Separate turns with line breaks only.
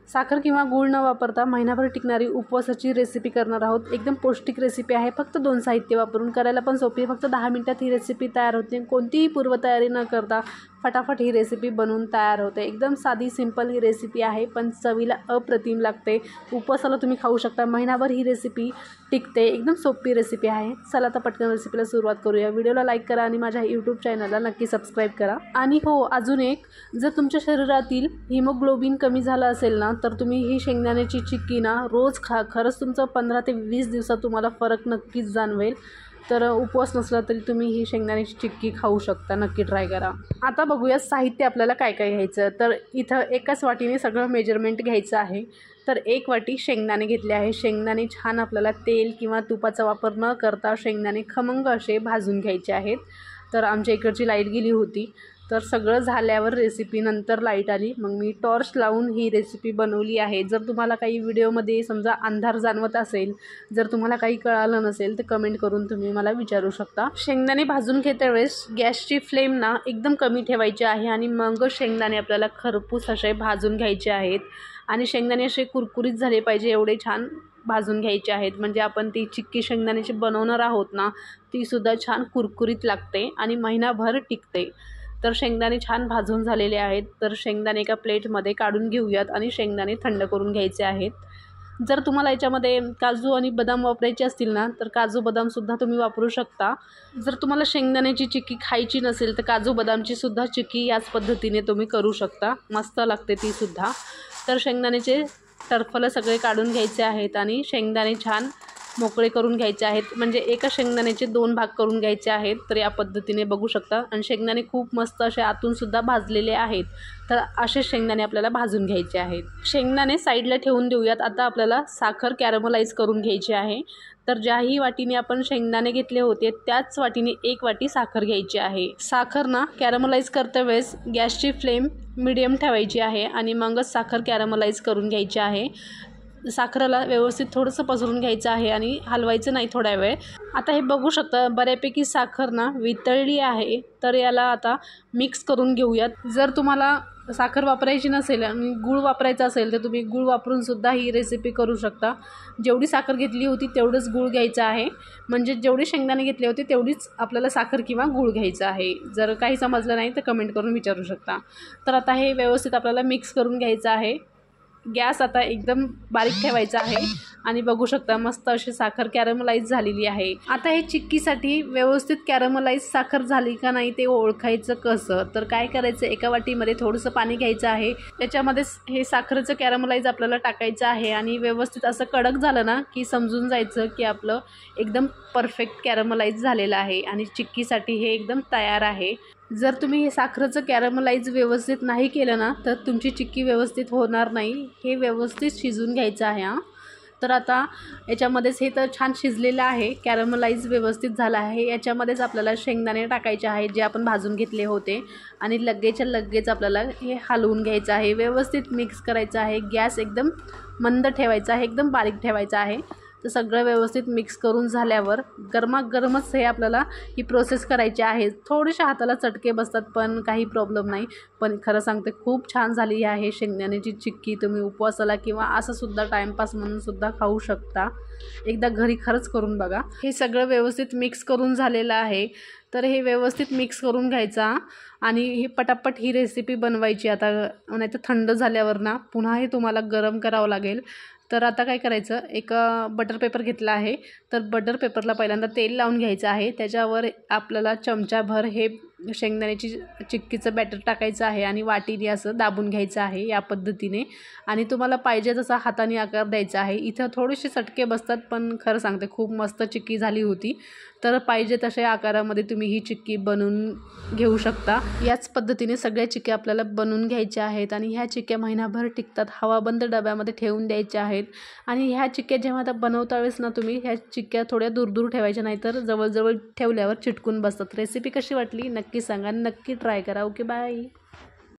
साखर किंवा गूळ न वापरता महिनाभर टिकणारी उपवासाची रेसिपी करणार आहोत। एकदम पौष्टिक रेसिपी आहे। फक्त 2 साहित्य वापरून करायला पण सोपी आहे। फक्त 10 मिनिटात ही रेसिपी तयार होते। कोणतीही पूर्वतयारी न करता फटाफट ही रेसिपी बनवून तयार होते। एकदम साधी सिंपल ही रेसिपी आहे, पण चवीला अप्रतिम लागते। उपवासाला तुम्ही खाऊ शकता। महिनाभर ही रेसिपी टिकते। एकदम सोपी रेसिपी आहे। चला आता पटकन रेसिपीला सुरुवात करूया। व्हिडिओला लाईक करा आणि माझ्या यूट्यूब चॅनलला नक्की सबस्क्राईब करा। आणि हो, अजून एक, जर तुमच्या शरीरातील हिमोग्लोबिन कमी झालं असेल ना, तर तुम्ही ही शेंगदाण्याची चिक्की ना रोज खा। खरंच तुमचं 15 ते 20 दिवसात तुम्हाला फरक नक्कीच जाणवेल। तर उपवास नसला तरी तुम्ही ही शेंगदाण्याची चिक्की खाऊ शकता। नक्की ट्राय करा। आता बघूया साहित्य आपल्याला काय काय घ्यायचं। तर इथं एकाच वाटीने सगळं मेजरमेंट घ्यायचं आहे। तर 1 वाटी शेंगदाणे घेतले आहे। शेंगदाणे छान आपल्याला तेल किंवा तुपाचा वापर न करता शेंगदाणे खमंग असे भाजून घ्यायचे आहेत। तर आमच्या इकडची लाईट गेली होती, तर सगळं झाल्यावर रेसिपी नंतर लाईट आली, मग मी टॉर्च लावून ही रेसिपी बनवली आहे। जर तुम्हाला काही व्हिडिओमध्ये समजा अंधार जाणवत असेल, जर तुम्हाला काही कळालं नसेल तर कमेंट करून तुम्ही मला विचारू शकता। शेंगदाणे भाजून घेते वेळेस गॅसची फ्लेम ना एकदम कमी ठेवायची आहे आणि मग शेंगदाणे आपल्याला खरपूस असे भाजून घ्यायचे आहेत। आणि शेंगदाणे असे कुरकुरीत झाले पाहिजे एवढे छान भाजून घ्यायचे आहेत, म्हणजे आपण ती चिक्की शेंगदाण्याची बनवणार आहोत ना, ती सुद्धा छान कुरकुरीत लागते आणि महिनाभर टिकते। तर शेंगदाणे छान भाजून झालेले आहेत। तर शेंगदाणे एका प्लेटमध्ये काढून घेऊयात आणि शेंगदाणे थंड करून घ्यायचे आहेत। जर तुम्हाला याच्यामध्ये काजू आणि बदाम वापरायचे असतील ना, तर काजू बदामसुद्धा तुम्ही वापरू शकता। जर तुम्हाला शेंगदाण्याची चिक्की खायची नसेल तर काजू बदामची सुद्धा चिक्की याच पद्धतीने तुम्ही करू शकता। मस्त लागते ती सुद्धा। तर शेंगदाण्याचे टरफलं सगळे काढून घ्यायचे आहेत आणि शेंगदाणे छान मोकळे करून घ्यायचे आहेत, म्हणजे एका शेंगदाण्याचे 2 भाग करून घ्यायचे आहेत। तर या पद्धतीने बघू शकता। आणि शेंगदाणे खूप मस्त असे आतून सुद्धा भाजलेले आहेत। तर असे शेंगदाणे आपल्याला भाजून घ्यायचे आहेत। शेंगदाणे साईडला ठेवून देऊयात। आता आपल्याला साखर कॅरमलाइज करून घ्यायची आहे। तर ज्याही वाटीने आपण शेंगदाणे घेतले होते त्याच वाटीने 1 वाटी साखर घ्यायची आहे। साखर ना कॅरमलाइज करते वेळेस गॅसची फ्लेम मीडियम ठेवायची आहे आणि मगच साखर कॅरमलाइज करून घ्यायची आहे। साखरेला व्यवस्थित थोडंसं पसरून घ्यायचं आहे आणि हलवायचं नाही थोडा वेळ। आता हे बघू शकता बऱ्यापैकी साखर ना वितळली आहे। तर याला आता मिक्स करून घेऊयात। जर तुम्हाला साखर वापरायची नसेल आणि गूळ वापरायचा असेल तर तुम्ही गूळ वापरून सुद्धा ही रेसिपी करू शकता। जेवढी साखर घेतली होती तेवढंच गूळ घ्यायचं आहे, म्हणजे जेवढे शेंगदाणे घेतले होते तेवढीच आपल्याला साखर किंवा गूळ घ्यायचं आहे। जर काही समजलं नाही तर कमेंट करून विचारू शकता। तर आता हे व्यवस्थित आपल्याला मिक्स करून घ्यायचं आहे। गॅस आता एकदम बारीक ठेवायचा आहे आणि बघू शकता मस्त अशी साखर कॅरमलाइज झालेली आहे। आता हे चिक्कीसाठी व्यवस्थित कॅरमलाइज साखर झाली का नाही ते ओळखायचं कसं, तर काय करायचं, एका वाटीमध्ये थोडंसं पाणी घ्यायचं आहे। त्याच्यामध्ये हे साखरेचं कॅरमलाइज आपल्याला टाकायचं आहे आणि व्यवस्थित असं कडक झालं ना की समजून जायचं की आपलं एकदम परफेक्ट कॅरमलाइज झालेलं आहे आणि चिक्कीसाठी हे एकदम तयार आहे। जर तुम्ही हे साखरेचं कॅरमलाइज व्यवस्थित नाही केलं ना तर तुमची चिक्की व्यवस्थित होणार नाही। हे व्यवस्थित शिजून घ्यायचं आहे हां। तर आता याच्यामध्येच हे तर छान शिजलेलं आहे, कॅरमलाइज व्यवस्थित झालं आहे। याच्यामध्येच आपल्याला शेंगदाणे टाकायचे आहेत जे आपण भाजून घेतले होते आणि लगेचच्या लगेच आपल्याला हे हलवून घ्यायचं आहे। व्यवस्थित मिक्स करायचं आहे। गॅस एकदम मंद ठेवायचा आहे, एकदम बारीक ठेवायचा आहे। तर सगळं व्यवस्थित मिक्स करून झाल्यावर गरमागरमच हे आपल्याला ही प्रोसेस करायची आहे। थोडेसे हाताला चटके बसतात पण काही प्रॉब्लेम नाही, पण खरं सांगते खूप छान झाली आहे शेंगदाण्याची चिक्की। तुम्ही उपवासाला किंवा असं सुद्धा टाईमपास म्हणून सुद्धा खाऊ शकता। एकदा घरी खरंच करून बघा। हे सगळं व्यवस्थित मिक्स करून झालेलं आहे। तर हे व्यवस्थित मिक्स करून घ्यायचा आणि ही पटापट ही रेसिपी बनवायची। आता नाही तर थंड झाल्यावर ना पुन्हा हे तुम्हाला गरम करावं लागेल। तर आता काय करायचं, एक बटर पेपर घेतला आहे। तर बटर पेपरला पहिल्यांदा तेल लावून घ्यायचं आहे। त्याच्यावर आपल्याला चमचाभर हे शेंगदाण्याची चिक्कीचं बॅटर टाकायचं आहे आणि वाटीने असं दाबून घ्यायचं आहे या पद्धतीने। आणि तुम्हाला पाहिजे तसा हाताने आकार द्यायचा आहे। इथं थोडेसे चटके बसतात पण खरं सांगते खूप मस्त चिक्की झाली होती। तर पाहिजे तशा आकारामध्ये तुम्ही ही चिक्की बनवून घेऊ शकता। याच पद्धतीने सगळ्या चिक्क्या आपल्याला बनवून घ्यायच्या आहेत आणि ह्या चिक्क्या महिनाभर टिकतात। हवाबंद डब्यामध्ये ठेवून द्यायच्या आहेत। आणि ह्या चिक्क्या जेव्हा आता बनवता वेळेस ना तुम्ही ह्या चिक्क्या थोड्या दूर ठेवायच्या, नाहीतर जवळजवळ ठेवल्यावर चिटकून बसतात। रेसिपी कशी वाटली नक्की सांगा, नक्की ट्राय करा। Okay bye.